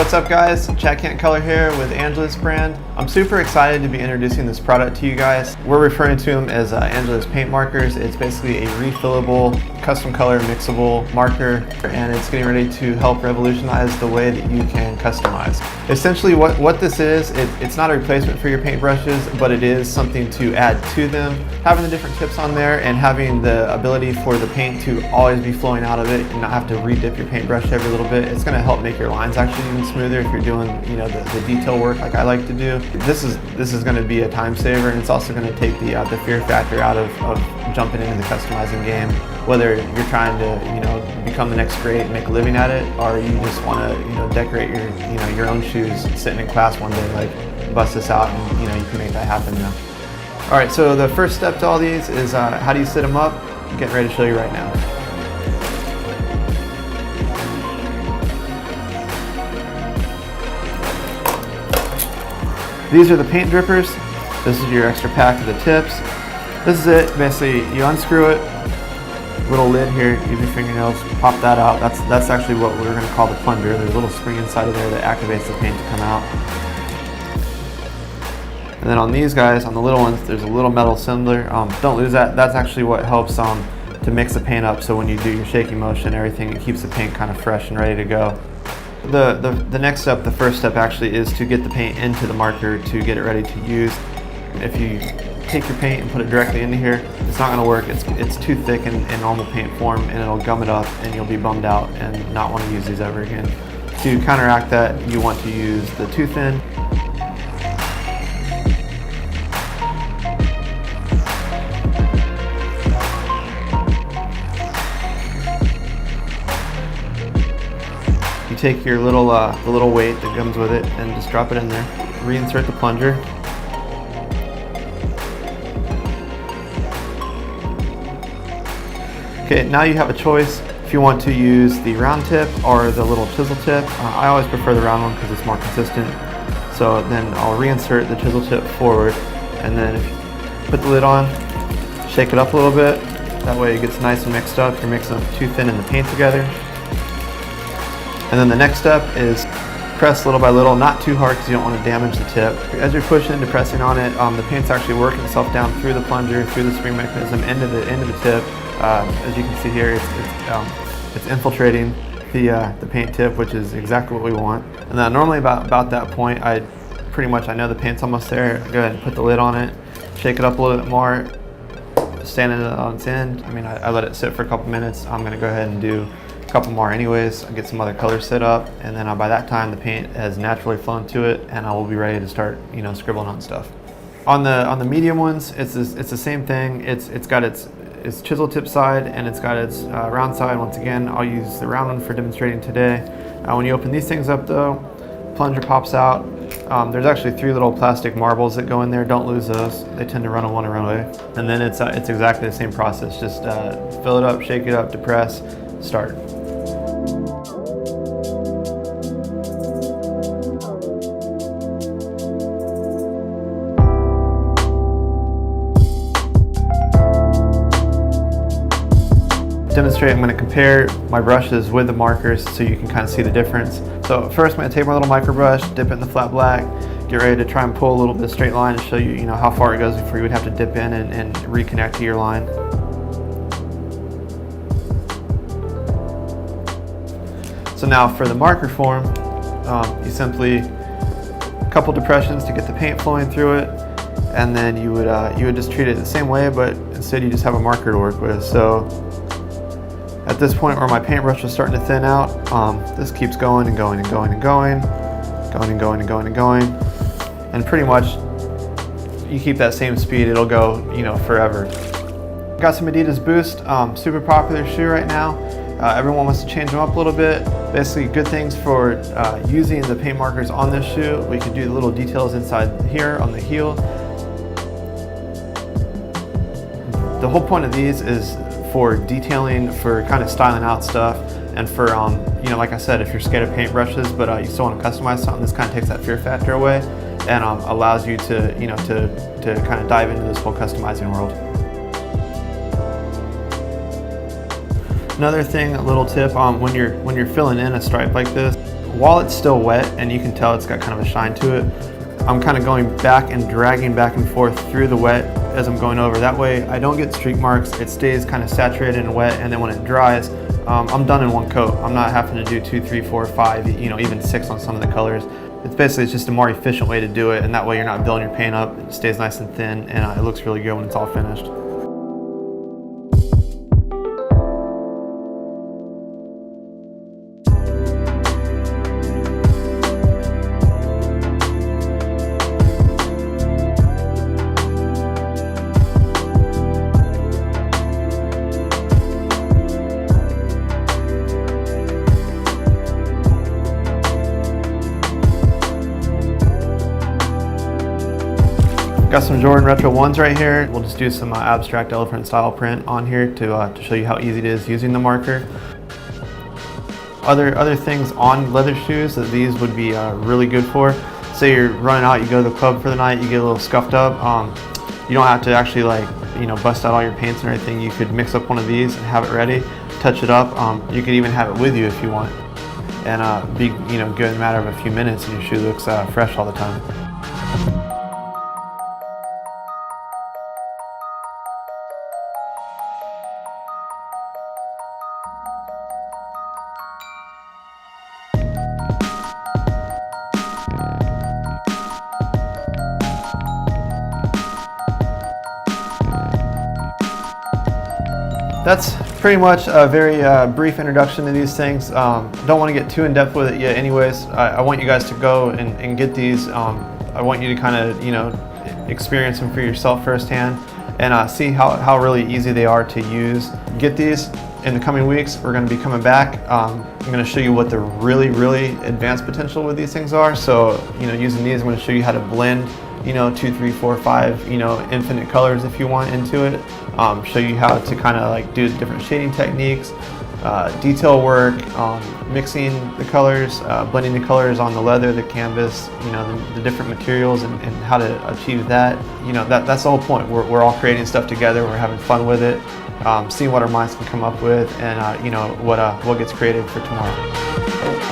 what's up guys? Chad Can't Color here with Angelus brand. I'm super excited to be introducing this product to you guys. We're referring to them as Angelus paint markers. It's basically a refillable, custom color mixable marker, and it's getting ready to help revolutionize the way that you can customize. Essentially what this is, it's not a replacement for your paintbrushes, but it is something to add to them. Having the different tips on there and having the ability for the paint to always be flowing out of it and not have to re-dip your paintbrush every little bit, it's going to help make your lines actually even smoother if you're doing the detail work like I like to do. This is going to be a time saver, and it's also going to take the fear factor out of jumping into the customizing game. Whether you're trying to become the next great and make a living at it, or you just want to decorate your own shoes sitting in class one day, like bust this out and you can make that happen now. All right, so the first step to all these is how do you sit them up? I'm getting ready to show you right now. These are the paint drippers. This is your extra pack of the tips. This is it. Basically, you unscrew it. Little lid here. Use your fingernails. Pop that out. That's actually what we're going to call the plunger. There's a little spring inside of there that activates the paint to come out. And then on these guys, on the little ones, there's a little metal cylinder. Don't lose that. That's actually what helps to mix the paint up. So when you do your shaking motion, everything, it keeps the paint kind of fresh and ready to go. The next step, the first step actually, is to get the paint into the marker to get it ready to use. If you take your paint and put it directly into here, it's not going to work. It's too thick in normal paint form, and it'll gum it up and you'll be bummed out and not want to use these ever again. To counteract that, you want to use the too thin. You take your the little weight that comes with it and just drop it in there. Reinsert the plunger. Okay, now you have a choice if you want to use the round tip or the little chisel tip. I always prefer the round one because it's more consistent. So then I'll reinsert the chisel tip forward, and then if you put the lid on, shake it up a little bit. That way it gets nice and mixed up. You're mixing too thin and the paint together. And then the next step is press little by little, not too hard because you don't want to damage the tip. As you're pushing and pressing on it, the paint's actually working itself down through the plunger, through the spring mechanism, into the tip. As you can see here, it's infiltrating the paint tip, which is exactly what we want. And then normally about that point, I know the paint's almost there. Go ahead and put the lid on it, shake it up a little bit more, stand it on its end. I let it sit for a couple minutes. I'm going to go ahead and do a couple more anyways. I'll get some other colors set up, and then by that time the paint has naturally flown to it, and I will be ready to start scribbling on stuff. On the medium ones, it's the same thing. It's got its chisel tip side and it's got its round side. Once again, I'll use the round one for demonstrating today. When you open these things up though, plunger pops out. There's actually 3 little plastic marbles that go in there. Don't lose those. They tend to run away. And then it's exactly the same process. Just fill it up, shake it up, depress, start. Demonstrate, I'm going to compare my brushes with the markers so you can kind of see the difference. So first I'm going to take my little micro brush, dip it in the flat black, get ready to try and pull a little bit of straight line and show you, how far it goes before you would have to dip in and reconnect to your line. So now for the marker form, you simply a couple depressions to get the paint flowing through it, and then you would just treat it the same way, but instead you just have a marker to work with. So at this point where my paintbrush is starting to thin out, this keeps going and going and going and going, going and going and going and going, and pretty much you keep that same speed, it'll go forever. Got some Adidas Boost, super popular shoe right now. Everyone wants to change them up a little bit. Basically, good things for using the paint markers on this shoe. We can do the little details inside here on the heel. The whole point of these is for detailing, for kind of styling out stuff, and for like I said, if you're scared of paintbrushes but you still want to customize something, this kind of takes that fear factor away and allows you to to kind of dive into this whole customizing world. Another thing, a little tip, when you're filling in a stripe like this, while it's still wet and you can tell it's got kind of a shine to it, I'm kind of going back and dragging back and forth through the wet as I'm going over. That way I don't get streak marks, it stays kind of saturated and wet, and then when it dries, I'm done in one coat. I'm not having to do 2, 3, 4, 5, even 6 on some of the colors. It's just a more efficient way to do it, and that way you're not building your paint up, it stays nice and thin, and it looks really good when it's all finished. Got some Jordan Retro 1s right here. We'll just do some abstract elephant style print on here to show you how easy it is using the marker. Other things on leather shoes that these would be really good for. Say you're running out, you go to the club for the night, you get a little scuffed up. You don't have to actually bust out all your paints and everything. You could mix up one of these and have it ready, touch it up. You could even have it with you if you want, and be good in a matter of a few minutes, and your shoe looks fresh all the time. That's pretty much a very brief introduction to these things. Don't want to get too in depth with it yet anyways. I want you guys to go and get these. I want you to kind of experience them for yourself firsthand and see how really easy they are to use. Get these. In the coming weeks, we're going to be coming back. I'm going to show you what the really advanced potential with these things are. So using these, I'm going to show you how to blend 2, 3, 4, 5 infinite colors if you want into it. Show you how to kind of do different shading techniques, detail work, mixing the colors, blending the colors on the leather, the canvas, the different materials, and how to achieve that. That's the whole point. We're all creating stuff together. We're having fun with it, seeing what our minds can come up with, and what gets created for tomorrow.